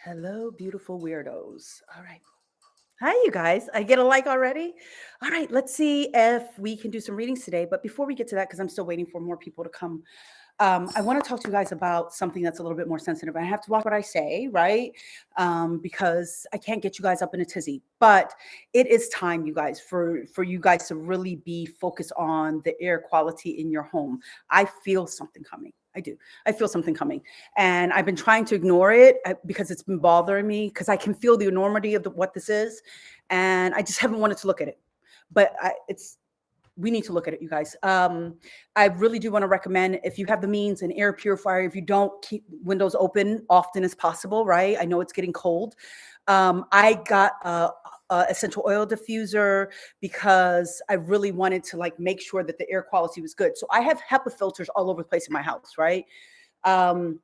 Hello, beautiful weirdos. All right. Hi, you guys. I get a like already. All right. Let's see if we can do some readings today. But before we get to that, because I'm still waiting for more people to come, I want to talk to you guys about something that's a little bit more sensitive. I have to watch what I say, right? Because I can't get you guys up in a tizzy. But it is time, you guys, for you guys to really be focused on the air quality in your home. I feel something coming. I do. I feel something coming. And I've been trying to ignore it because it's been bothering me because I can feel the enormity of what this is. And I just haven't wanted to look at it. But we need to look at it, you guys. I really do want to recommend, if you have the means, an air purifier. If you don't, keep windows open often as possible, right? I know it's getting cold. I got a essential oil diffuser because I really wanted to like make sure that the air quality was good. So I have HEPA filters all over the place in my house, right? Um,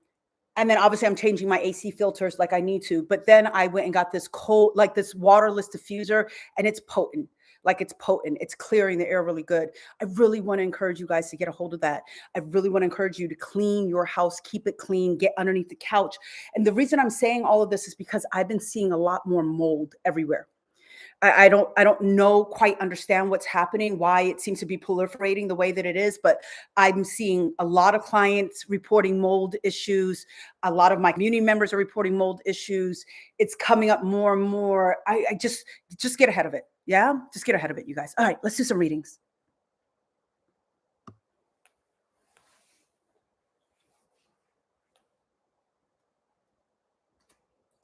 and then obviously I'm changing my AC filters like I need to. But then I went and got this cold, like this waterless diffuser, and it's potent. Like it's potent. It's clearing the air really good. I really want to encourage you guys to get a hold of that. I really want to encourage you to clean your house, keep it clean, get underneath the couch. And the reason I'm saying all of this is because I've been seeing a lot more mold everywhere. I don't know quite understand what's happening, why it seems to be proliferating the way that it is, but I'm seeing a lot of clients reporting mold issues. A lot of my community members are reporting mold issues. It's coming up more and more. I just get ahead of it. Yeah, just get ahead of it, you guys. All right, let's do some readings.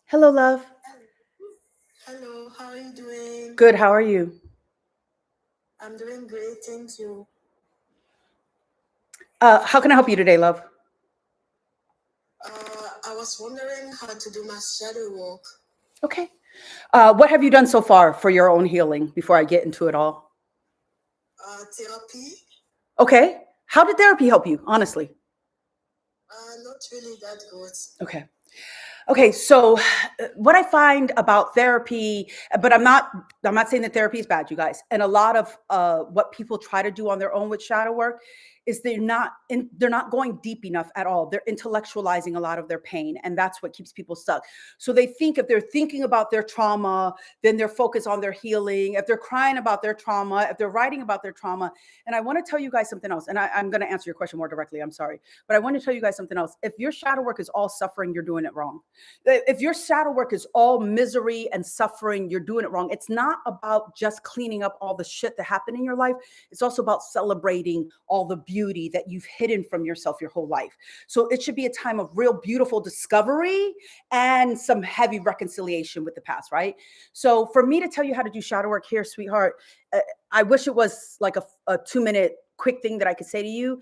Hello, love. Hello, how are you doing? Good. How are you? I'm doing great, thank you. How can I help you today, love? I was wondering how to do my shadow work. Okay. What have you done so far for your own healing before I get into it all? Therapy, Okay. How did therapy help you, honestly? not really that good. Okay. Okay, so what I find about therapy, but I'm not saying that therapy is bad, you guys. And a lot of what people try to do on their own with shadow work is they're not going deep enough at all. They're intellectualizing a lot of their pain, and that's what keeps people stuck. So they think if they're thinking about their trauma, then they're focused on their healing. If they're crying about their trauma, if they're writing about their trauma, and I want to tell you guys something else. And I'm going to answer your question more directly. I'm sorry, but I want to tell you guys something else. If your shadow work is all suffering, you're doing it wrong. If your shadow work is all misery and suffering, you're doing it wrong. It's not about just cleaning up all the shit that happened in your life. It's also about celebrating all the beauty that you've hidden from yourself your whole life. So it should be a time of real beautiful discovery and some heavy reconciliation with the past, right? So for me to tell you how to do shadow work here, sweetheart, I wish it was like a 2 minute quick thing that I could say to you.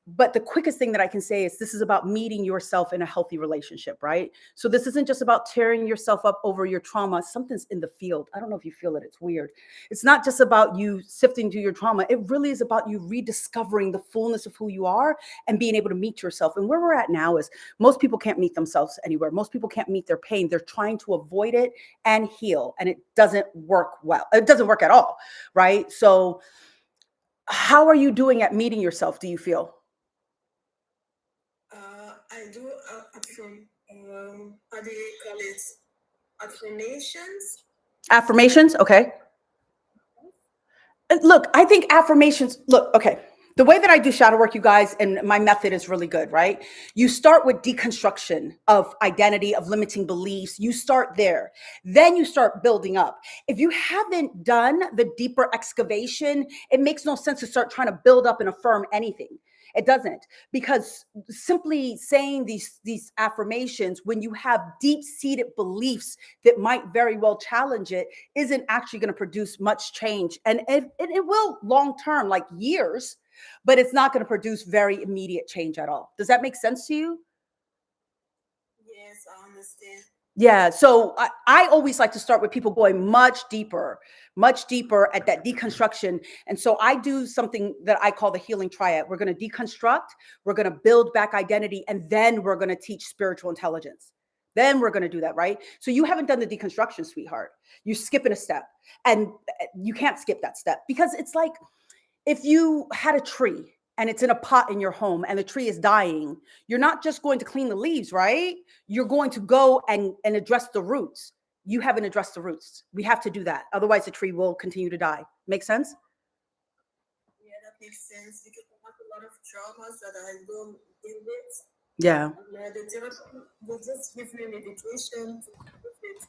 But the quickest thing that I can say is this is about meeting yourself in a healthy relationship, right? So this isn't just about tearing yourself up over your trauma. Something's in the field. I don't know if you feel it. It's weird. It's not just about you sifting through your trauma. It really is about you rediscovering the fullness of who you are and being able to meet yourself. And where we're at now is most people can't meet themselves anywhere. Most people can't meet their pain. They're trying to avoid it and heal. And it doesn't work well. It doesn't work at all, right? So how are you doing at meeting yourself, do you feel? I do how do you call it? Affirmations. Affirmations, okay. Look, I think affirmations, look, okay. The way that I do shadow work, you guys, and my method is really good, right? You start with deconstruction of identity, of limiting beliefs. You start there. Then you start building up. If you haven't done the deeper excavation, it makes no sense to start trying to build up and affirm anything. It doesn't, because simply saying these affirmations when you have deep-seated beliefs that might very well challenge it isn't actually going to produce much change. And it will long term, like years, but it's not going to produce very immediate change at all. Does that make sense to you? Yes, I understand. Yeah. So I always like to start with people going much deeper at that deconstruction. And so I do something that I call the healing triad. We're going to deconstruct, we're going to build back identity, and then we're going to teach spiritual intelligence. Then we're going to do that, right? So you haven't done the deconstruction, sweetheart. You're skipping a step. And you can't skip that step because it's like if you had a tree and it's in a pot in your home and the tree is dying, you're not just going to clean the leaves, right? You're going to go and address the roots. You haven't addressed the roots. We have to do that. Otherwise, the tree will continue to die. Make sense? Yeah, that makes sense because I have a lot of traumas that I don't deal with. Yeah. Yeah, the therapy will just give me medication to cope with it.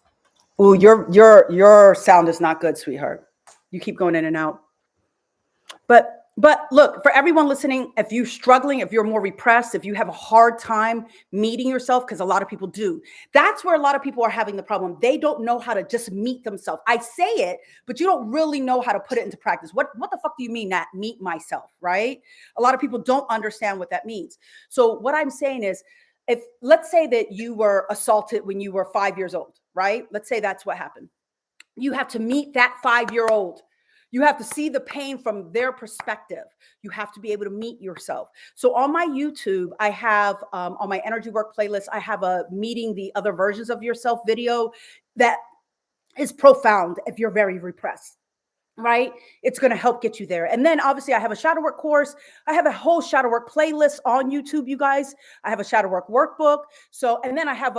Oh, your sound is not good, sweetheart. You keep going in and out. But look, for everyone listening, if you're struggling, if you're more repressed, if you have a hard time meeting yourself, because a lot of people do, that's where a lot of people are having the problem. They don't know how to just meet themselves. I say it, but you don't really know how to put it into practice. What the fuck do you mean that meet myself, right? A lot of people don't understand what that means. So what I'm saying is, if let's say that you were assaulted when you were 5 years old, right? Let's say that's what happened. You have to meet that 5-year-old. You have to see the pain from their perspective. You have to be able to meet yourself. So on my YouTube, I have on my energy work playlist, I have a meeting the other versions of yourself video that is profound if you're very repressed. Right? It's going to help get you there. And then obviously I have a shadow work course. I have a whole shadow work playlist on YouTube, you guys. I have a shadow work workbook. So, and then I have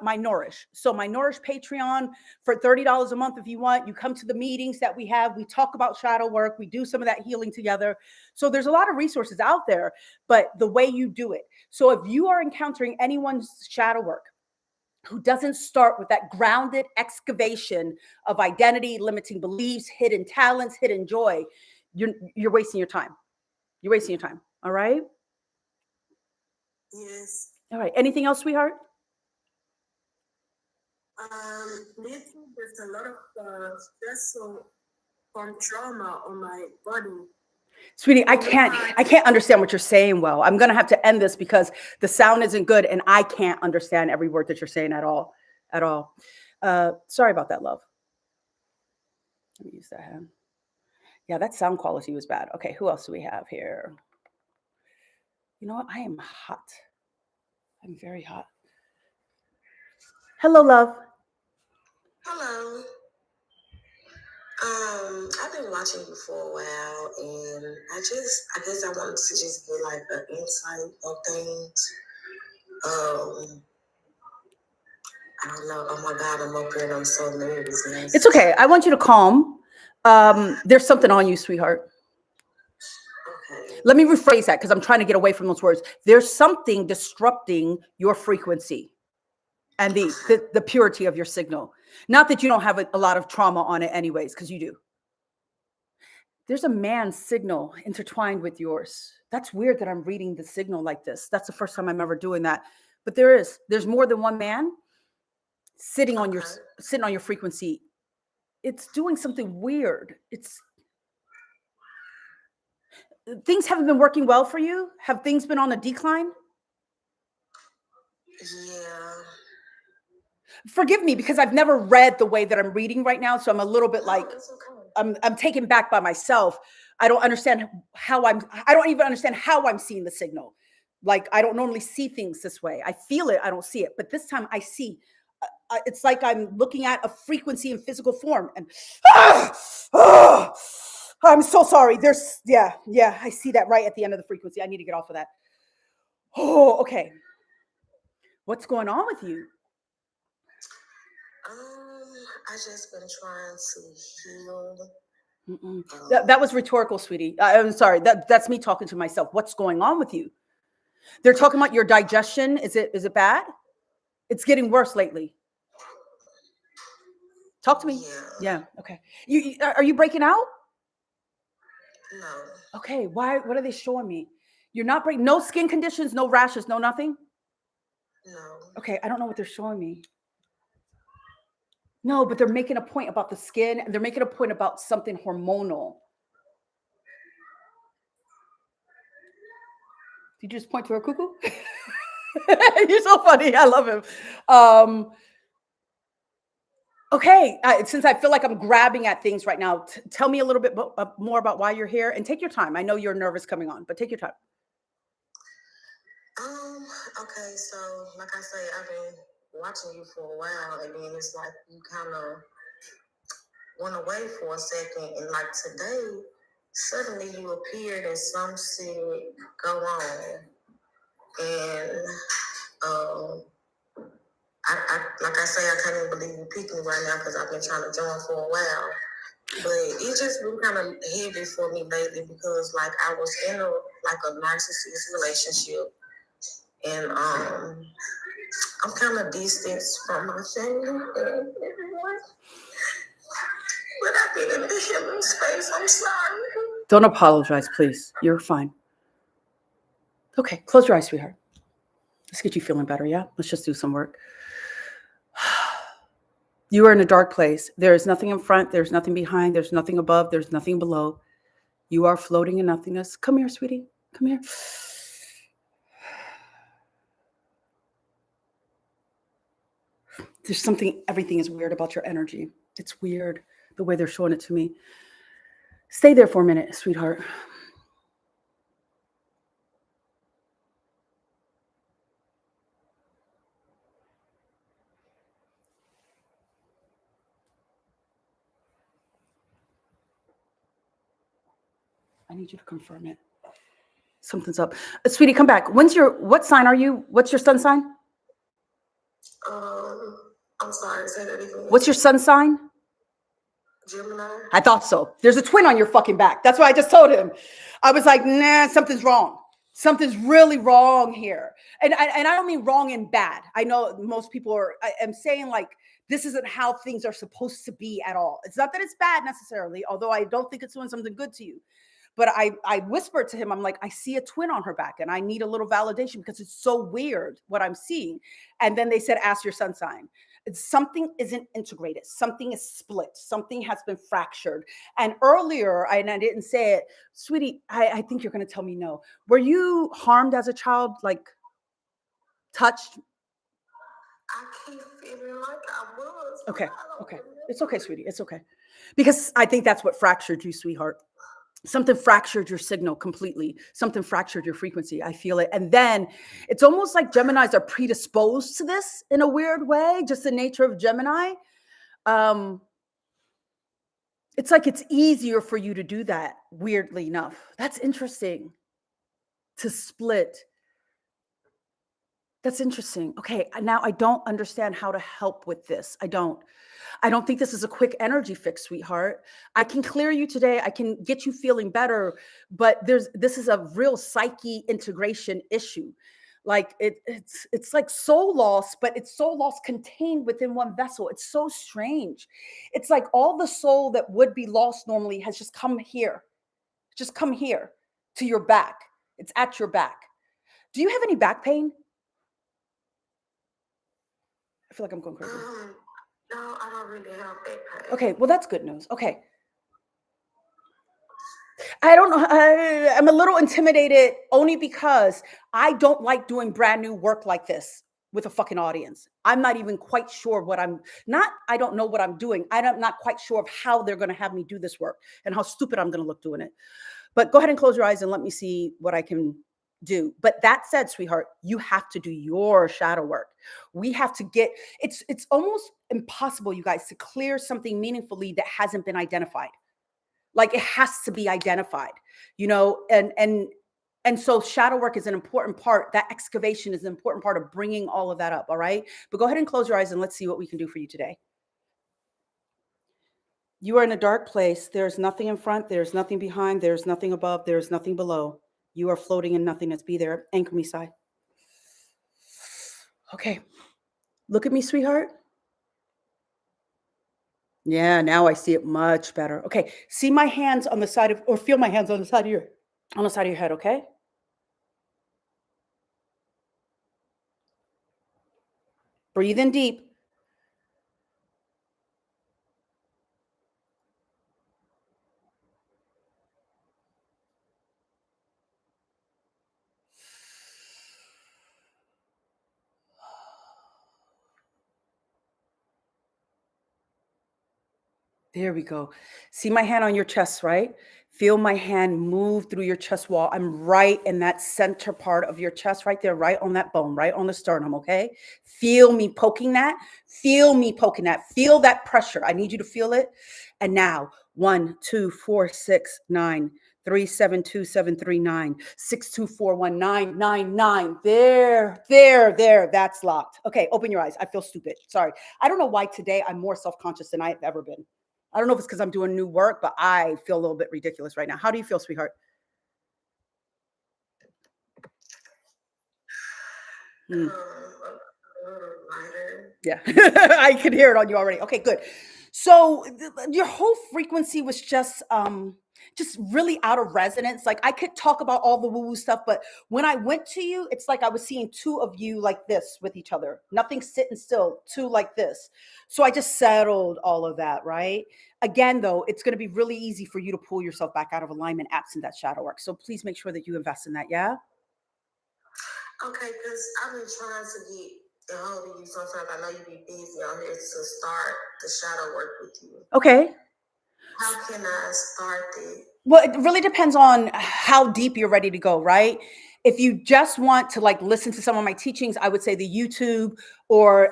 my Nourish. So my Nourish Patreon for $30 a month. If you want, you come to the meetings that we have. We talk about shadow work. We do some of that healing together. So there's a lot of resources out there, but the way you do it. So if you are encountering anyone's shadow work who doesn't start with that grounded excavation of identity, limiting beliefs, hidden talents, hidden joy, you're wasting your time. You're wasting your time. All right? Yes. All right. Anything else, sweetheart? Lately there's a lot of stress from trauma on my body. Sweetie, I can't understand what you're saying well. I'm going to have to end this because the sound isn't good and I can't understand every word that you're saying at all. Sorry about that, love. Let me use that hand. Yeah, that sound quality was bad. Okay, who else do we have here? You know what? I am hot. I'm very hot. Hello, love. Hello. I've been watching you for a while, and I guess I wanted to just get like an insight on things. I don't know. Oh my God, I'm up here and I'm so nervous. Man. It's okay. I want you to calm. There's something on you, sweetheart. Okay. Let me rephrase that because I'm trying to get away from those words. There's something disrupting your frequency and the purity of your signal. Not that you don't have a lot of trauma on it anyways, because you do. There's a man's signal intertwined with yours. That's weird that I'm reading the signal like this. That's the first time I'm ever doing that. But there's more than one man sitting on your frequency. It's doing something weird. Things haven't been working well for you. Have things been on a decline? Yeah. Forgive me because I've never read the way that I'm reading right now, so I'm a little bit like I'm taken back by myself. I don't understand I don't even understand how I'm seeing the signal. Like I don't normally see things this way. I feel it, I don't see it, but this time I see. It's like I'm looking at a frequency in physical form, and I'm so sorry. I see that right at the end of the frequency. I need to get off of that. Oh, okay. What's going on with you? I just been trying to heal. That was rhetorical, sweetie. I'm sorry. That's me talking to myself. What's going on with you? They're talking about your digestion. Is it bad? It's getting worse lately. Talk to me. Yeah. Okay. Are you breaking out? No. Okay. Why? What are they showing me? You're not breaking. No skin conditions. No rashes. No nothing. No. Okay. I don't know what they're showing me. No, but they're making a point about the skin, and they're making a point about something hormonal. Did you just point to a cuckoo? You're so funny. I love him. Okay, since I feel like I'm grabbing at things right now, tell me a little bit more about why you're here, and take your time. I know you're nervous coming on, but take your time. Okay, so like I say, I've been watching you for a while, and then it's like you kind of went away for a second, and like today, suddenly you appeared and some said, go on. And like I say, I can't even believe you picked me right now because I've been trying to join for a while. But it's just been kind of heavy for me lately because like I was in a narcissist relationship, and I'm kind of distanced from my family and everyone. But I've been in the healing space. I'm sorry. Don't apologize, please. You're fine. Okay, close your eyes, sweetheart. Let's get you feeling better, yeah? Let's just do some work. You are in a dark place. There is nothing in front. There's nothing behind. There's nothing above. There's nothing below. You are floating in nothingness. Come here, sweetie. Come here. There's something, everything is weird about your energy. It's weird the way they're showing it to me. Stay there for a minute, sweetheart. I need you to confirm it. Something's up. Sweetie, come back. What sign are you? What's your sun sign? I'm sorry, say that again. What's your sun sign? Gemini. I thought so. There's a twin on your fucking back. That's why I just told him. I was like, nah, something's wrong. Something's really wrong here. And I don't mean wrong and bad. I know most people I'm saying like, this isn't how things are supposed to be at all. It's not that it's bad necessarily, although I don't think it's doing something good to you. But I whispered to him, I'm like, I see a twin on her back and I need a little validation because it's so weird what I'm seeing. And then they said, ask your sun sign. Something isn't integrated. Something is split. Something has been fractured. And earlier, and I didn't say it, sweetie, I think you're going to tell me no. Were you harmed as a child, like touched? I keep feeling like I was. Okay. It's okay, sweetie. It's okay. Because I think that's what fractured you, sweetheart. Something fractured your signal completely. Something fractured your frequency. I feel it. And then it's almost like Geminis are predisposed to this in a weird way, just the nature of Gemini. It's like it's easier for you to do that, weirdly enough. That's interesting. To split. That's interesting. Okay, now I don't understand how to help with this. I don't think this is a quick energy fix, sweetheart. I can clear you today. I can get you feeling better, but this is a real psyche integration issue. Like it's like soul loss, but it's soul loss contained within one vessel. It's so strange. It's like all the soul that would be lost normally has just come here. Just come here to your back. It's at your back. Do you have any back pain? I feel like I'm going crazy. No, I don't really have back pain. Okay, well, that's good news. Okay. I don't know. I'm a little intimidated only because I don't like doing brand new work like this with a fucking audience. I'm not even quite sure I don't know what I'm doing. I'm not quite sure of how they're going to have me do this work and how stupid I'm going to look doing it. But go ahead and close your eyes and let me see what I can do. But that said, sweetheart, you have to do your shadow work. We have to get, it's almost impossible, you guys, to clear something meaningfully that hasn't been identified. Like it has to be identified, and so shadow work is an important part. That excavation is an important part of bringing all of that up. All right. But go ahead and close your eyes and let's see what we can do for you today. You are in a dark place. There's nothing in front. There's nothing behind. There's nothing above. There's nothing below. You are floating in nothingness. Be there. Anchor me, Sai. Okay. Look at me, sweetheart. Yeah, now I see it much better. Okay. See my hands on the side of, or feel my hands on the side of your head, okay? Breathe in deep. There we go. See my hand on your chest, right? Feel my hand move through your chest wall. I'm right in that center part of your chest, right there, right on that bone, right on the sternum, okay? Feel me poking that. Feel me poking that. Feel that pressure. I need you to feel it. And now, 1, 2, 4, 6, 9, 3, 7, 2, 7, 3, 9, 6, 2, 4, 1, 9, 9, 9. There. That's locked. Okay, open your eyes. I feel stupid. Sorry. I don't know why today I'm more self-conscious than I've ever been. I don't know if it's because I'm doing new work, but I feel a little bit ridiculous right now. How do you feel, sweetheart? A little lighter. Yeah, I can hear it on you already. Okay, good. So your whole frequency was just really out of resonance. Like I could talk about all the woo-woo stuff, but when I went to you, it's like I was seeing two of you like this with each other. Nothing sitting still, two like this. So I just settled all of that, right? Again, though, it's going to be really easy for you to pull yourself back out of alignment absent that shadow work. So please make sure that you invest in that. Yeah. Okay, because I've been trying to get a hold of you. Sometimes I know you be busy on here to start the shadow work with you. Okay. How can I start it? Well, it really depends on how deep you're ready to go, right? If you just want to like listen to some of my teachings, I would say the YouTube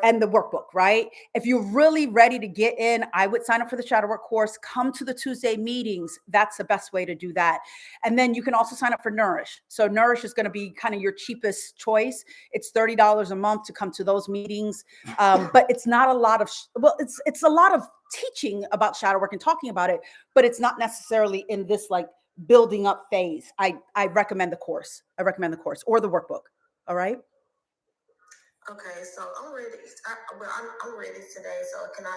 and the workbook, right? If you're really ready to get in, I would sign up for the shadow work course, come to the Tuesday meetings. That's the best way to do that. And then you can also sign up for Nourish. So Nourish is going to be kind of your cheapest choice. It's $30 a month to come to those meetings. But it's not a lot of, it's a lot of teaching about shadow work and talking about it, but it's not necessarily in this like building up phase. I recommend the course. I recommend the course or the workbook. All right. Okay, so I'm ready. I'm ready today. So can I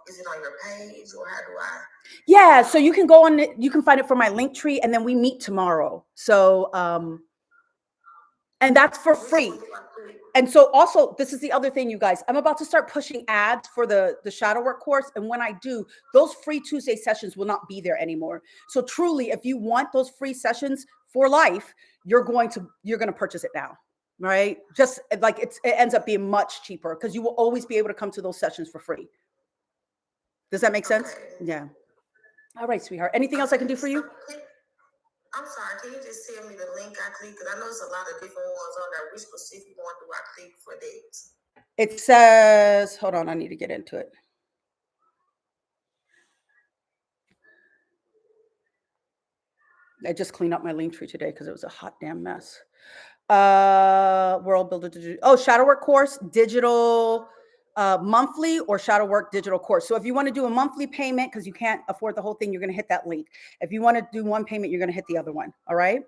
is it on your page or how do I? Yeah, so you can go on it, you can find it from my link tree, and then we meet tomorrow. So and that's for free. And so also, this is the other thing, you guys, I'm about to start pushing ads for the shadow work course. And when I do, those free Tuesday sessions will not be there anymore. So truly, if you want those free sessions for life, you're going to purchase it now, right? Just like it ends up being much cheaper because you will always be able to come to those sessions for free. Does that make sense? Okay. Yeah. All right, sweetheart. Anything else I can do for you? I'm sorry, can you just tell me the link I click? Because I know there's a lot of different ones on there. Which specific one do I click for that? It says, hold on, I need to get into it. I just cleaned up my link tree today because it was a hot damn mess. World Builder Digital. Oh, Shadow Work course, digital monthly or Shadow Work digital course. So if you want to do a monthly payment because you can't afford the whole thing, you're going to hit that link. If you want to do one payment, you're going to hit the other one. All right. Okay.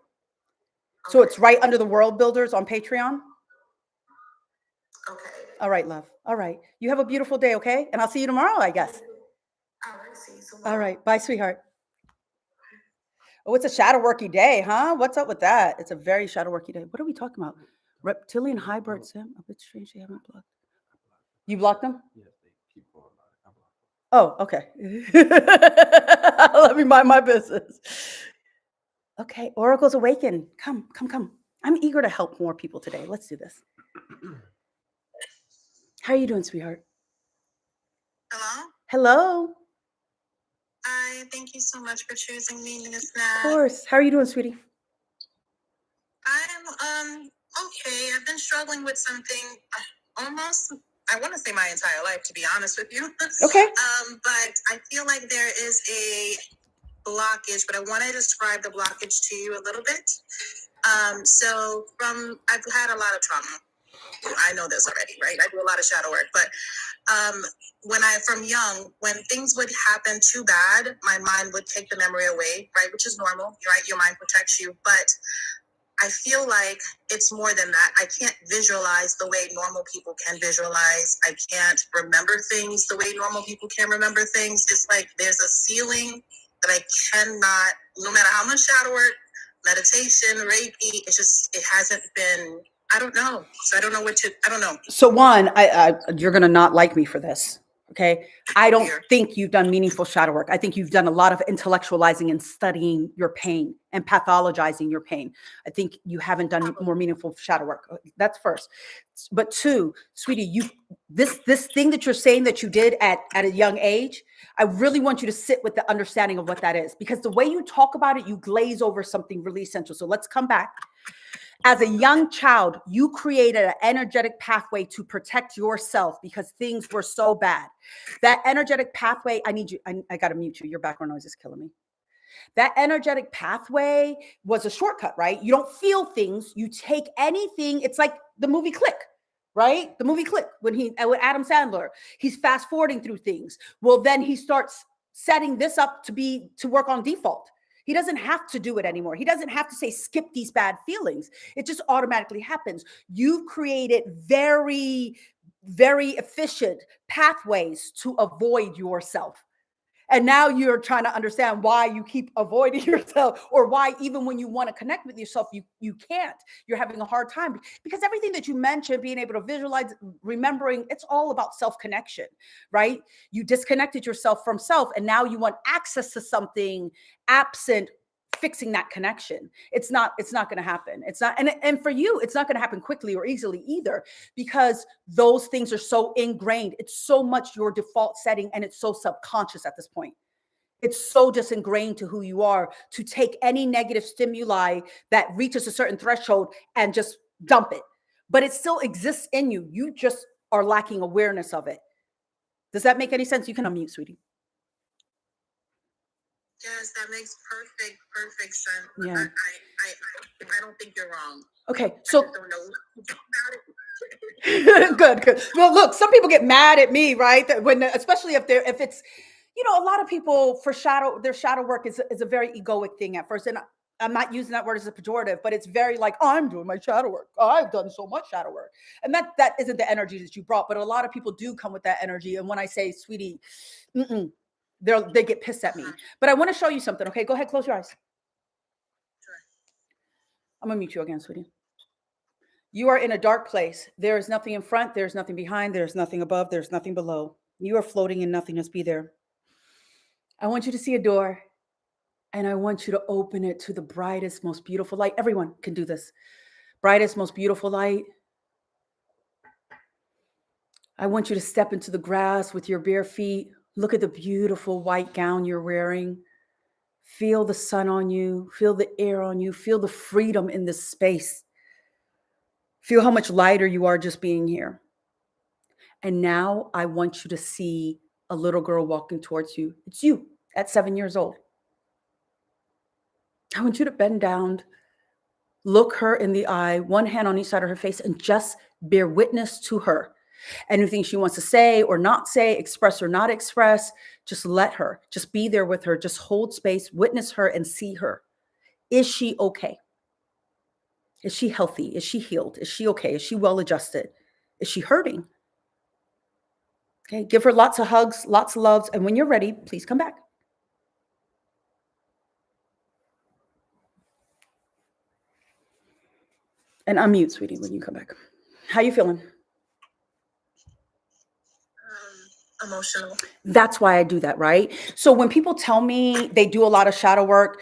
So it's right under the World Builders on Patreon. Okay. All right, love. All right. You have a beautiful day. Okay. And I'll see you tomorrow, I guess. All right. See you tomorrow. All right. Bye, sweetheart. Oh, it's a shadow worky day, huh? What's up with that? It's a very shadow worky day. What are we talking about? Reptilian hybrid sim? A bit strange they haven't blocked. You blocked them? Yes, they keep going on it. Oh, okay. Let me mind my business. Okay, Oracles Awaken. Come. I'm eager to help more people today. Let's do this. How are you doing, sweetheart? Hello. Hi, thank you so much for choosing me, Miss Nat. Of course. How are you doing, sweetie? I'm okay. I've been struggling with something almost, I want to say my entire life, to be honest with you. Okay. But I feel like there is a blockage, but I want to describe the blockage to you a little bit. So I've had a lot of trauma. I know this already, right? I do a lot of shadow work, but from young, when things would happen too bad, my mind would take the memory away, right? Which is normal, right? Your mind protects you, but I feel like it's more than that. I can't visualize the way normal people can visualize. I can't remember things the way normal people can remember things. It's like there's a ceiling that I cannot, no matter how much shadow work, meditation, Reiki, it hasn't been, I don't know. So I don't know I don't know. So one, you're going to not like me for this. Okay. I don't Here. think you've done meaningful shadow work. I think you've done a lot of intellectualizing and studying your pain and pathologizing your pain. I think you haven't done more meaningful shadow work. That's first. But two, sweetie, this thing that you're saying that you did at a young age, I really want you to sit with the understanding of what that is, because the way you talk about it, you glaze over something really essential. So let's come back. As a young child, you created an energetic pathway to protect yourself because things were so bad. That energetic pathway, I need you, I got to mute you. Your background noise is killing me. That energetic pathway was a shortcut, right? You don't feel things. You take anything. It's like the movie Click, right? The movie Click with Adam Sandler, he's fast forwarding through things. Well, then he starts setting this up to work on default. He doesn't have to do it anymore. He doesn't have to say, skip these bad feelings. It just automatically happens. You've created very, very efficient pathways to avoid yourself. And now you're trying to understand why you keep avoiding yourself, or why even when you want to connect with yourself, you can't. You're having a hard time, because everything that you mentioned, being able to visualize, remembering, it's all about self-connection, right? You disconnected yourself from self, and now you want access to something absent fixing that connection. It's not going to happen. It's not. And for you, it's not going to happen quickly or easily either, because those things are so ingrained. It's so much your default setting, and it's so subconscious at this point. It's so just ingrained to who you are to take any negative stimuli that reaches a certain threshold and just dump it. But it still exists in you. You just are lacking awareness of it. Does that make any sense? You can unmute, sweetie. Yes, that makes perfect sense. Yeah. I don't think you're wrong. Okay, so I just don't know about it. good. Well, look, some people get mad at me, right? That when, especially if it's, a lot of people for their shadow work is a very egoic thing at first, and I'm not using that word as a pejorative, but it's very like, I'm doing my shadow work. I've done so much shadow work, and that isn't the energy that you brought. But a lot of people do come with that energy, and when I say, sweetie, they get pissed at me. But I want to show you something. Okay, go ahead, close your eyes. I'm gonna mute you again, sweetie. You are in a dark place. There is nothing in front. There's nothing behind. There's nothing above. There's nothing below. You are floating in nothingness. Be there. I want you to see a door, and I want you to open it to the brightest, most beautiful light. Everyone can do this. Brightest, most beautiful light. I want you to step into the grass with your bare feet. Look at the beautiful white gown you're wearing. Feel the sun on you. Feel the air on you. Feel the freedom in this space. Feel how much lighter you are just being here. And now I want you to see a little girl walking towards you. It's you at 7 years old. I want you to bend down, look her in the eye, one hand on each side of her face, and just bear witness to her. Anything she wants to say or not say, express or not express, just let her. Just be there with her. Just hold space, witness her, and see her. Is she okay? Is she healthy? Is she healed? Is she okay? Is she well adjusted? Is she hurting? Okay, give her lots of hugs, lots of loves. And when you're ready, please come back. And unmute, sweetie, when you come back. How you feeling? Emotional. That's why I do that, right? So when people tell me they do a lot of shadow work,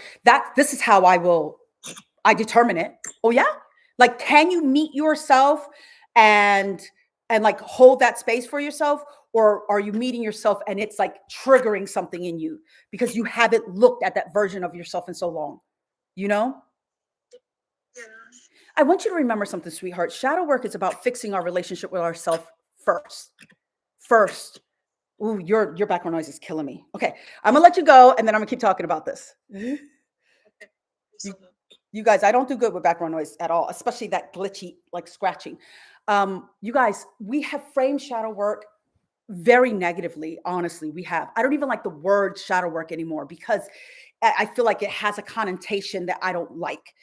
this is how I determine it. Oh yeah? Like, can you meet yourself and like hold that space for yourself? Or are you meeting yourself and it's like triggering something in you because you haven't looked at that version of yourself in so long, Yeah. I want you to remember something, sweetheart. Shadow work is about fixing our relationship with ourselves first. Ooh, your background noise is killing me. Okay, I'm gonna let you go, and then I'm gonna keep talking about this. You guys, I don't do good with background noise at all, especially that glitchy, like scratching. You guys, we have framed shadow work very negatively. Honestly, we have. I don't even like the word shadow work anymore because I feel like it has a connotation that I don't like,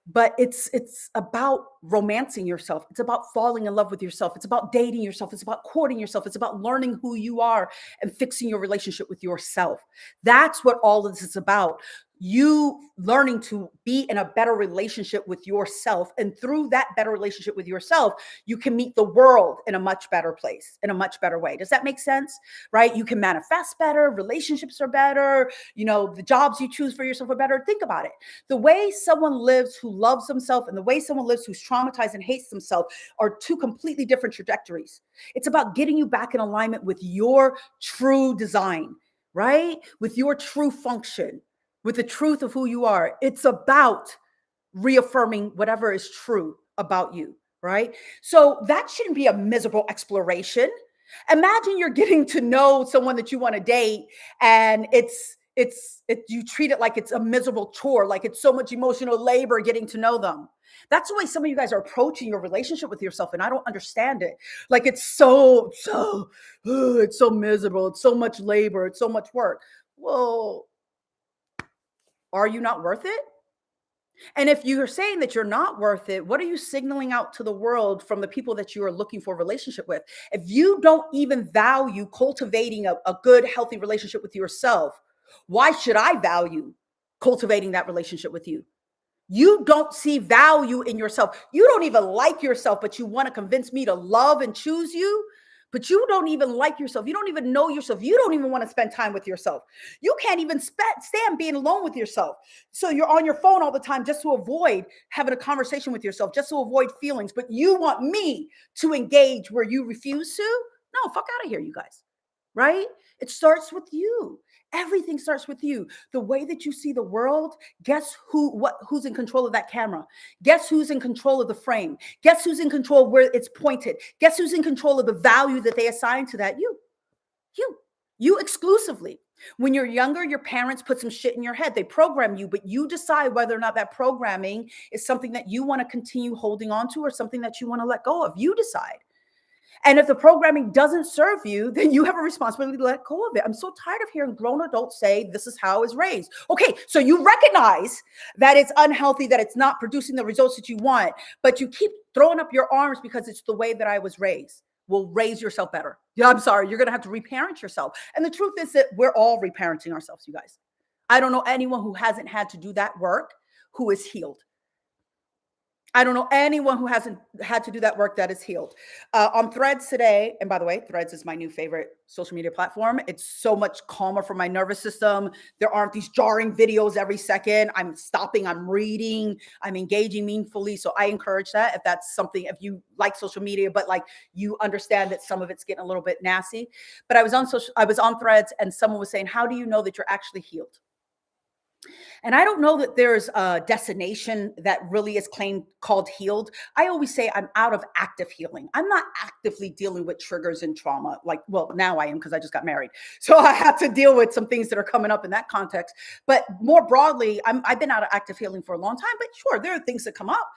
but it's about romancing yourself. It's about falling in love with yourself. It's about dating yourself. It's about courting yourself. It's about learning who you are and fixing your relationship with yourself. That's what all of this is about. you learning to be in a better relationship with yourself. And through that better relationship with yourself, you can meet the world in a much better place, in a much better way. Does that make sense? Right? You can manifest better, relationships are better, the jobs you choose for yourself are better. Think about it. The way someone lives who loves themselves and the way someone lives who's traumatized and hates themselves are two completely different trajectories. It's about getting you back in alignment with your true design, right? With your true function, with the truth of who you are. It's about reaffirming whatever is true about you, right? So that shouldn't be a miserable exploration. Imagine you're getting to know someone that you want to date and you treat it like it's a miserable chore, like it's so much emotional labor getting to know them. That's the way some of you guys are approaching your relationship with yourself, and I don't understand it. Like it's it's so miserable. It's so much labor. It's so much work. Well, are you not worth it? And if you're saying that you're not worth it, what are you signaling out to the world from the people that you are looking for a relationship with? If you don't even value cultivating a good, healthy relationship with yourself, why should I value cultivating that relationship with you? You don't see value in yourself. You don't even like yourself, but you want to convince me to love and choose you. But you don't even like yourself. You don't even know yourself. You don't even want to spend time with yourself. You can't even stand being alone with yourself. So you're on your phone all the time just to avoid having a conversation with yourself, just to avoid feelings. But you want me to engage where you refuse to? No, fuck out of here, you guys. Right? It starts with you. Everything starts with you. The way that you see the world, guess who's in control of that camera? Guess who's in control of the frame? Guess who's in control of where it's pointed? Guess who's in control of the value that they assign to that? You exclusively. When you're younger, your parents put some shit in your head. They program you, but you decide whether or not that programming is something that you want to continue holding on to or something that you want to let go of. You decide. And if the programming doesn't serve you, then you have a responsibility to let go of it. I'm so tired of hearing grown adults say this is how it's raised. Okay, so you recognize that it's unhealthy, that it's not producing the results that you want, but you keep throwing up your arms because it's the way that I was raised. Well, raise yourself better. Yeah, I'm sorry. You're going to have to reparent yourself. And the truth is that we're all reparenting ourselves, you guys. I don't know anyone who hasn't had to do that work who is healed. I don't know anyone who hasn't had to do that work that is healed. On Threads today, and by the way, Threads is my new favorite social media platform. It's so much calmer for my nervous system. There aren't these jarring videos every second. I'm stopping, I'm reading, I'm engaging meaningfully. So I encourage that if that's something, if you like social media, but like you understand that some of it's getting a little bit nasty. But I was on Threads and someone was saying, how do you know that you're actually healed? And I don't know that there's a destination that really is called healed. I always say I'm out of active healing. I'm not actively dealing with triggers and trauma. Now I am because I just got married. So I have to deal with some things that are coming up in that context. But more broadly, I've been out of active healing for a long time. But sure, there are things that come up.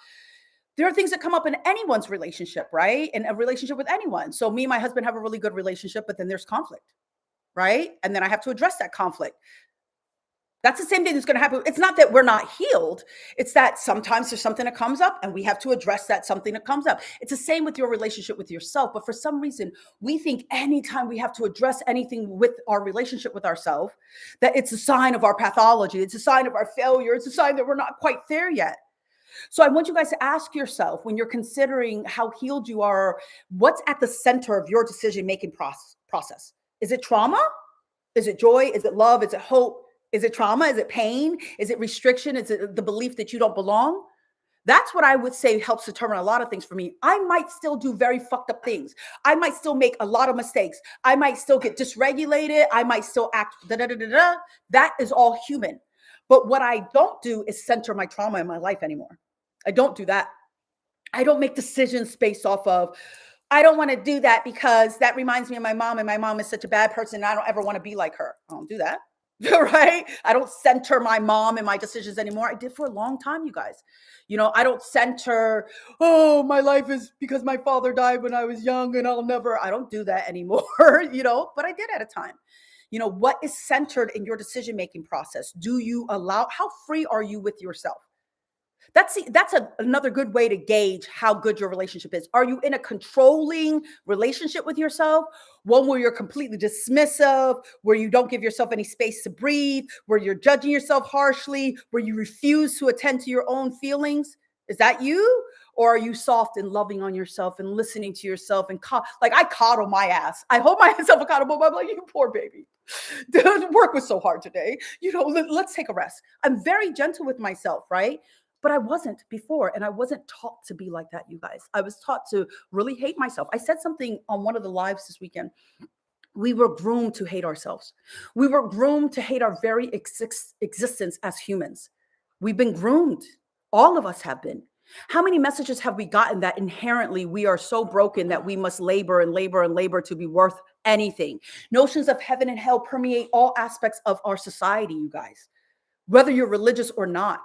There are things that come up in anyone's relationship, right? In a relationship with anyone. So me and my husband have a really good relationship, but then there's conflict, right? And then I have to address that conflict. That's the same thing that's going to happen. It's not that we're not healed. It's that sometimes there's something that comes up and we have to address that something that comes up. It's the same with your relationship with yourself. But for some reason, we think anytime we have to address anything with our relationship with ourselves, that it's a sign of our pathology. It's a sign of our failure. It's a sign that we're not quite there yet. So I want you guys to ask yourself when you're considering how healed you are, what's at the center of your decision-making process? Is it trauma? Is it joy? Is it love? Is it hope? Is it trauma? Is it pain? Is it restriction? Is it the belief that you don't belong? That's what I would say helps determine a lot of things for me. I might still do very fucked up things. I might still make a lot of mistakes. I might still get dysregulated. I might still act da-da-da-da-da. That is all human. But what I don't do is center my trauma in my life anymore. I don't do that. I don't make decisions based off of, I don't want to do that because that reminds me of my mom and my mom is such a bad person and I don't ever want to be like her. I don't do that. Right? I don't center my mom in my decisions anymore. I did for a long time, you guys. I don't center, my life is because my father died when I was young and I don't do that anymore, but I did at a time. What is centered in your decision-making process? Do you allow, how free are you with yourself? Another good way to gauge how good your relationship is. Are you in a controlling relationship with yourself? One where you're completely dismissive, where you don't give yourself any space to breathe, where you're judging yourself harshly, where you refuse to attend to your own feelings? Is that you? Or are you soft and loving on yourself and listening to yourself and like I coddle my ass. I hold myself accountable. I'm like, you poor baby. The work was so hard today. Let's take a rest. I'm very gentle with myself, right? But I wasn't before, and I wasn't taught to be like that, you guys. I was taught to really hate myself. I said something on one of the lives this weekend. We were groomed to hate ourselves. We were groomed to hate our very existence as humans. We've been groomed. All of us have been. How many messages have we gotten that inherently we are so broken that we must labor and labor and labor to be worth anything? Notions of heaven and hell permeate all aspects of our society, you guys, whether you're religious or not.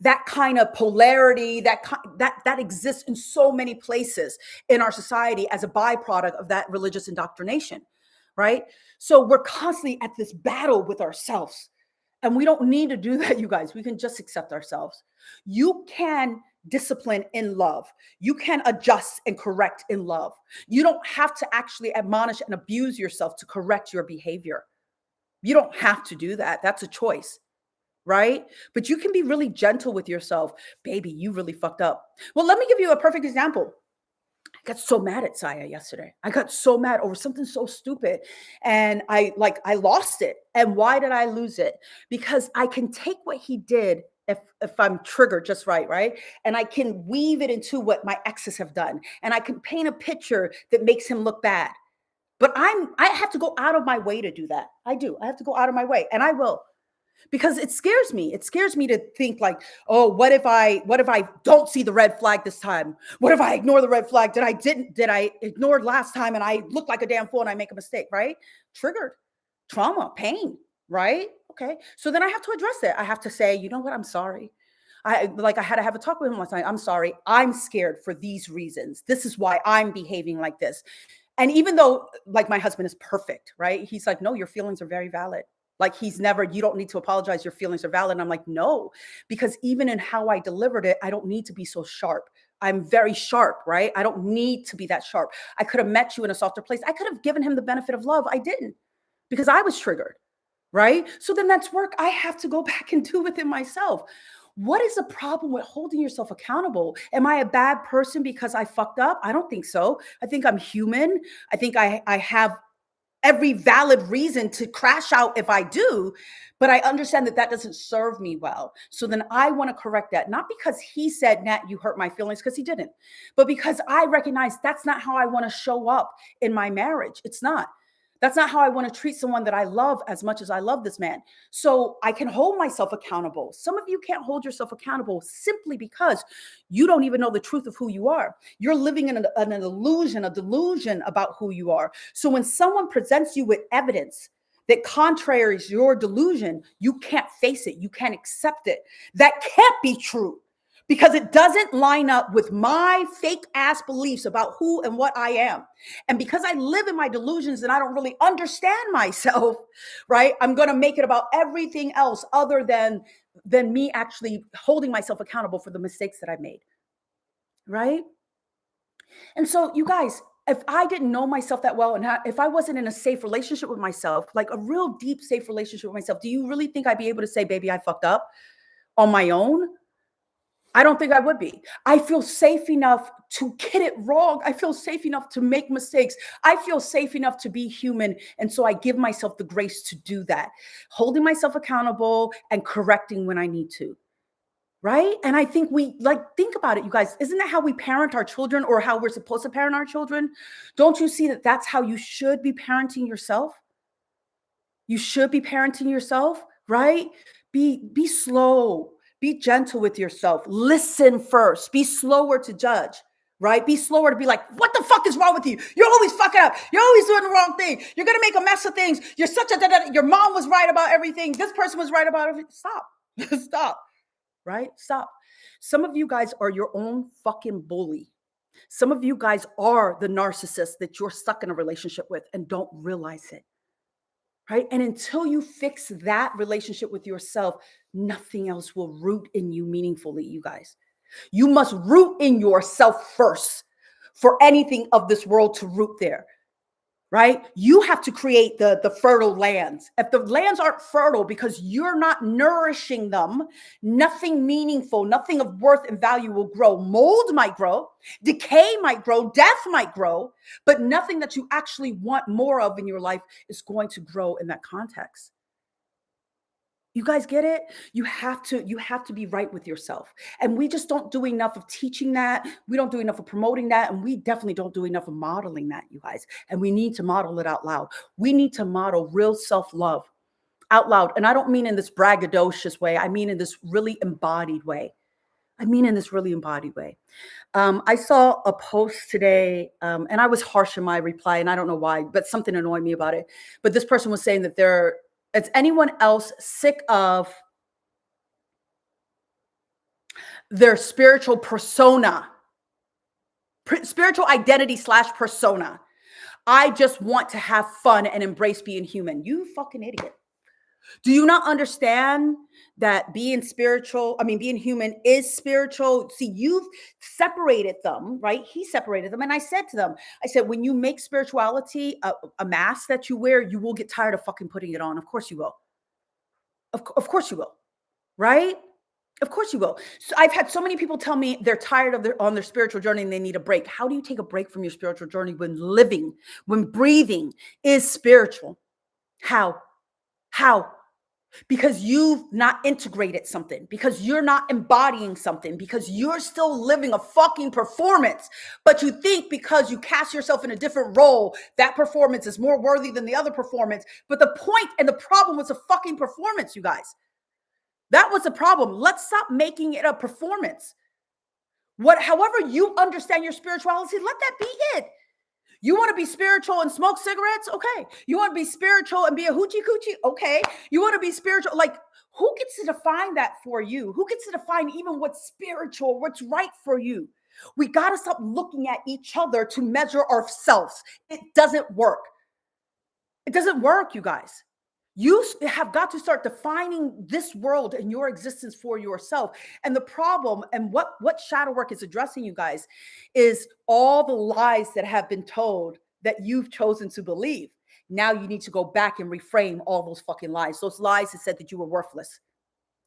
That kind of polarity that exists in so many places in our society as a byproduct of that religious indoctrination, right? So we're constantly at this battle with ourselves, and we don't need to do that, you guys. We can just accept ourselves. You can discipline in love. You can adjust and correct in love. You don't have to actually admonish and abuse yourself to correct your behavior. You don't have to do that. That's a choice. Right? But you can be really gentle with yourself. Baby, you really fucked up. Well, let me give you a perfect example. I got so mad at Saya yesterday. I got so mad over something so stupid. And I lost it. And why did I lose it? Because I can take what he did if I'm triggered just right? And I can weave it into what my exes have done. And I can paint a picture that makes him look bad. But I have to go out of my way to do that. I do. I have to go out of my way. And I will. Because it scares me. It scares me to think like, oh, what if I don't see the red flag this time? What if I ignore the red flag? Did I ignore last time and I look like a damn fool and I make a mistake, right? Triggered, trauma, pain, right? Okay. So then I have to address it. I have to say, you know what? I'm sorry. I had to have a talk with him last night. I'm sorry. I'm scared for these reasons. This is why I'm behaving like this. And even though like my husband is perfect, right? He's like, no, your feelings are very valid. Like you don't need to apologize. Your feelings are valid. And I'm like, no, because even in how I delivered it, I don't need to be so sharp. I'm very sharp, right? I don't need to be that sharp. I could have met you in a softer place. I could have given him the benefit of love. I didn't because I was triggered, right? So then that's work I have to go back and do within myself. What is the problem with holding yourself accountable? Am I a bad person because I fucked up? I don't think so. I think I'm human. I think I have every valid reason to crash out if I do, but I understand that doesn't serve me well. So then I want to correct that, not because he said, Nat, you hurt my feelings, because he didn't, but because I recognize that's not how I want to show up in my marriage. It's not. That's not how I want to treat someone that I love as much as I love this man. So I can hold myself accountable. Some of you can't hold yourself accountable simply because you don't even know the truth of who you are. You're living in an illusion, a delusion about who you are. So when someone presents you with evidence that contraries your delusion, you can't face it. You can't accept it. That can't be true, because it doesn't line up with my fake ass beliefs about who and what I am. And because I live in my delusions and I don't really understand myself, right? I'm going to make it about everything else other than me actually holding myself accountable for the mistakes that I made, right? And so you guys, if I didn't know myself that well, and if I wasn't in a safe relationship with myself, like a real deep, safe relationship with myself, do you really think I'd be able to say, baby, I fucked up on my own? I don't think I would be. I feel safe enough to get it wrong. I feel safe enough to make mistakes. I feel safe enough to be human. And so I give myself the grace to do that, holding myself accountable and correcting when I need to. Right? And I think think about it, you guys. Isn't that how we parent our children, or how we're supposed to parent our children? Don't you see that that's how you should be parenting yourself? You should be parenting yourself, right? Be slow. Be gentle with yourself. Listen first. Be slower to judge, right? Be slower to be like, what the fuck is wrong with you? You're always fucking up. You're always doing the wrong thing. You're going to make a mess of things. You're such a, your mom was right about everything. This person was right about everything. Stop. Stop, right? Stop. Some of you guys are your own fucking bully. Some of you guys are the narcissist that you're stuck in a relationship with and don't realize it, right? And until you fix that relationship with yourself, nothing else will root in you meaningfully, you guys. You must root in yourself first for anything of this world to root there, right? You have to create the fertile lands. If the lands aren't fertile because you're not nourishing them, nothing meaningful, nothing of worth and value will grow. Mold might grow, decay might grow, death might grow, but nothing that you actually want more of in your life is going to grow in that context. You guys get it? You have to be right with yourself. And we just don't do enough of teaching that. We don't do enough of promoting that. And we definitely don't do enough of modeling that, you guys. And we need to model it out loud. We need to model real self-love out loud. And I don't mean in this braggadocious way. I mean in this really embodied way. I saw a post today, and I was harsh in my reply, and I don't know why, but something annoyed me about it. But this person was saying that is anyone else sick of their spiritual persona, spiritual identity / persona? I just want to have fun and embrace being human. You fucking idiot. Do you not understand that being human is spiritual? See, you've separated them, right? He separated them. And I said to them, when you make spirituality a mask that you wear, you will get tired of fucking putting it on. Of course you will. Of course you will, right? Of course you will. So I've had so many people tell me they're tired on their spiritual journey and they need a break. How do you take a break from your spiritual journey when breathing is spiritual? How? Because you've not integrated something, because you're not embodying something, because you're still living a fucking performance. But you think because you cast yourself in a different role, that performance is more worthy than the other performance. But the point and the problem was a fucking performance, you guys. That was the problem. Let's stop making it a performance. However you understand your spirituality, let that be it. You want to be spiritual and smoke cigarettes? Okay. You want to be spiritual and be a hoochie coochie? Okay. You want to be spiritual? Like, who gets to define that for you? Who gets to define even what's spiritual, what's right for you? We got to stop looking at each other to measure ourselves. It doesn't work. It doesn't work, you guys. You have got to start defining this world and your existence for yourself. And the problem and what shadow work is addressing, you guys, is all the lies that have been told that you've chosen to believe. Now you need to go back and reframe all those fucking lies. Those lies that said that you were worthless.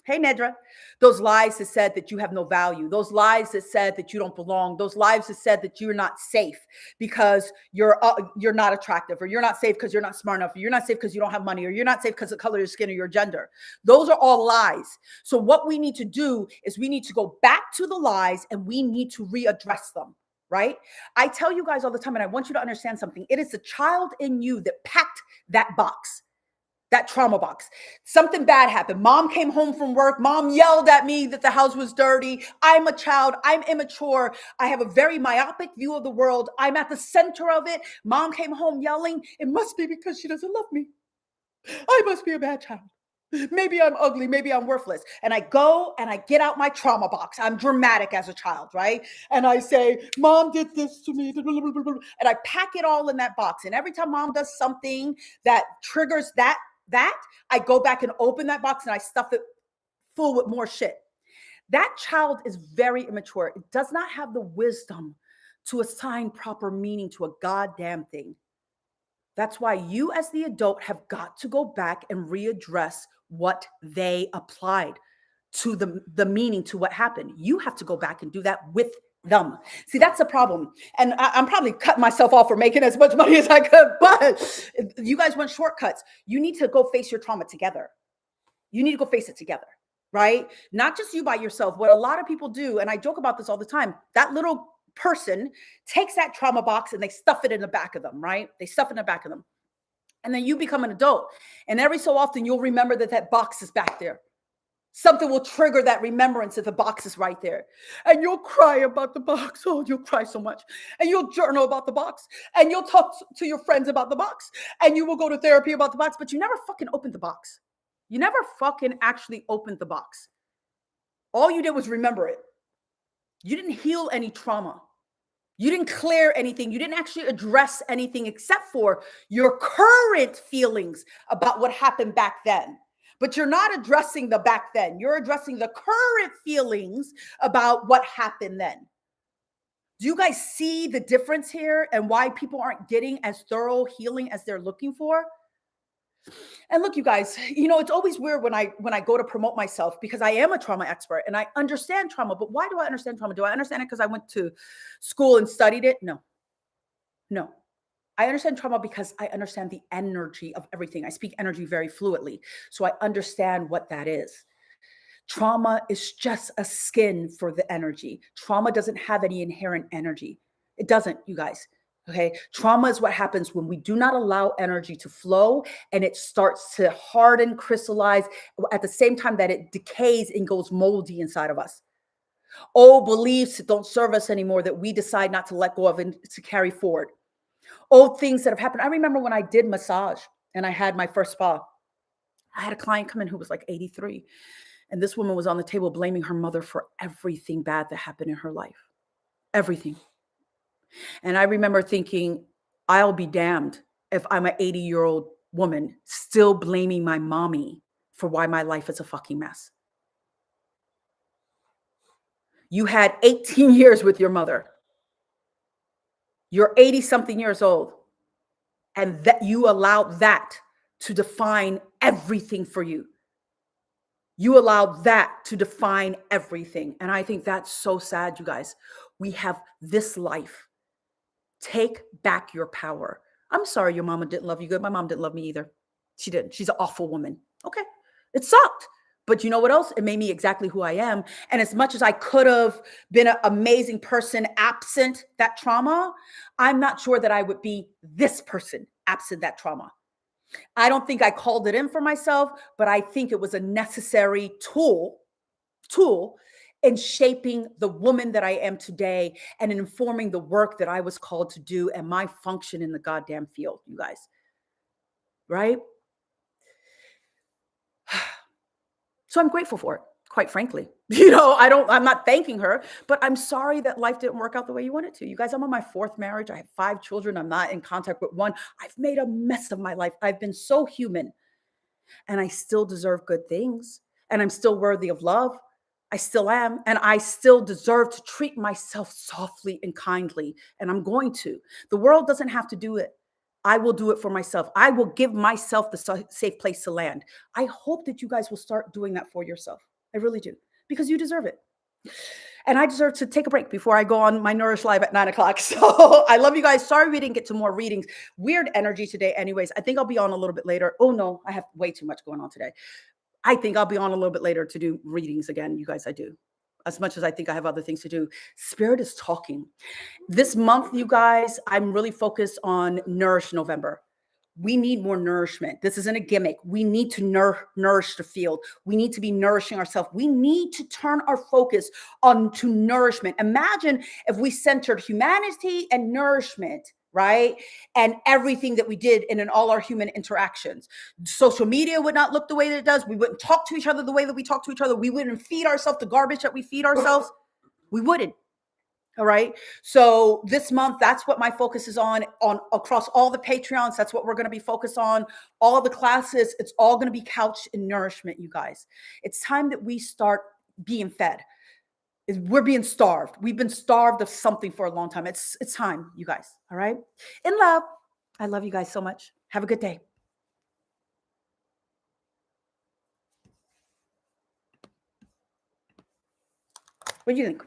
Hey, Nedra. Those lies that said that you have no value. Those lies that said that you don't belong. Those lies that said that you're not safe because you're not attractive, or you're not safe because you're not smart enough, or you're not safe because you don't have money, or you're not safe because of the color of your skin or your gender. Those are all lies. So what we need to do is we need to go back to the lies and we need to readdress them, right? I tell you guys all the time, and I want you to understand something. It is the child in you that packed that box. That trauma box. Something bad happened. Mom came home from work. Mom yelled at me that the house was dirty. I'm a child. I'm immature. I have a very myopic view of the world. I'm at the center of it. Mom came home yelling. It must be because she doesn't love me. I must be a bad child. Maybe I'm ugly. Maybe I'm worthless. And I go and I get out my trauma box. I'm dramatic as a child, right? And I say, Mom did this to me. And I pack it all in that box. And every time Mom does something that triggers that I go back and open that box and I stuff it full with more shit. That child is very immature. It does not have the wisdom to assign proper meaning to a goddamn thing. That's why you as the adult have got to go back and readdress what they applied to the meaning to what happened. You have to go back and do that with them. See, that's a problem. And I'm probably cutting myself off for making as much money as I could, but you guys want shortcuts. You need to go face your trauma together. You need to go face it together, right? Not just you by yourself. What a lot of people do, and I joke about this all the time, that little person takes that trauma box and they stuff it in the back of them, right? They stuff it in the back of them. And then you become an adult. And every so often you'll remember that box is back there. Something will trigger that remembrance that the box is right there. And you'll cry about the box. Oh, you'll cry so much. And you'll journal about the box. And you'll talk to your friends about the box. And you will go to therapy about the box. But you never fucking opened the box. You never fucking actually opened the box. All you did was remember it. You didn't heal any trauma. You didn't clear anything. You didn't actually address anything except for your current feelings about what happened back then. But you're not addressing the back then. You're addressing the current feelings about what happened then. Do you guys see the difference here and why people aren't getting as thorough healing as they're looking for? And look, you guys, it's always weird when I go to promote myself because I am a trauma expert and I understand trauma. But why do I understand trauma? Do I understand it because I went to school and studied it? No. No. I understand trauma because I understand the energy of everything. I speak energy very fluently. So I understand what that is. Trauma is just a skin for the energy. Trauma doesn't have any inherent energy. It doesn't, you guys. Okay. Trauma is what happens when we do not allow energy to flow and it starts to harden, crystallize at the same time that it decays and goes moldy inside of us. Old beliefs that don't serve us anymore that we decide not to let go of and to carry forward. Old things that have happened. I remember when I did massage and I had my first spa. I had a client come in who was like 83. And this woman was on the table blaming her mother for everything bad that happened in her life. Everything. And I remember thinking, I'll be damned if I'm an 80-year-old woman still blaming my mommy for why my life is a fucking mess. You had 18 years with your mother. You're 80-something years old. And that you allowed that to define everything for you. You allowed that to define everything. And I think that's so sad, you guys. We have this life. Take back your power. I'm sorry your mama didn't love you good. My mom didn't love me either. She didn't. She's an awful woman. Okay. It sucked. But you know what else? It made me exactly who I am. And as much as I could have been an amazing person absent that trauma, I'm not sure that I would be this person absent that trauma. I don't think I called it in for myself, but I think it was a necessary tool in shaping the woman that I am today and in informing the work that I was called to do and my function in the goddamn field, you guys. Right? So I'm grateful for it, quite frankly. I'm not thanking her, but I'm sorry that life didn't work out the way you wanted to. You guys, I'm on my 4th marriage. I have 5 children. I'm not in contact with one. I've made a mess of my life. I've been so human and I still deserve good things and I'm still worthy of love. I still am. And I still deserve to treat myself softly and kindly. And I'm going to. The world doesn't have to do it. I will do it for myself. I will give myself the safe place to land. I hope that you guys will start doing that for yourself. I really do, because you deserve it. And I deserve to take a break before I go on my Nourish Live at 9 o'clock. So I love you guys. Sorry we didn't get to more readings. Weird energy today. Anyways, I think I'll be on a little bit later. Oh no, I have way too much going on today. I think I'll be on a little bit later to do readings again. You guys, I do. As much as I think I have other things to do. Spirit is talking. This month, you guys, I'm really focused on Nourish November. We need more nourishment. This isn't a gimmick. We need to nourish the field. We need to be nourishing ourselves. We need to turn our focus onto nourishment. Imagine if we centered humanity and nourishment, right? And everything that we did in all our human interactions. Social media would not look the way that it does. We wouldn't talk to each other the way that we talk to each other. We wouldn't feed ourselves the garbage that we feed ourselves. We wouldn't. All right. So this month, that's what my focus is on across all the Patreons. That's what we're going to be focused on. All the classes, it's all going to be couched in nourishment, you guys. It's time that we start being fed. We're being starved. We've been starved of something for a long time. It's time, you guys. All right. In love. I love you guys so much. Have a good day. What do you think?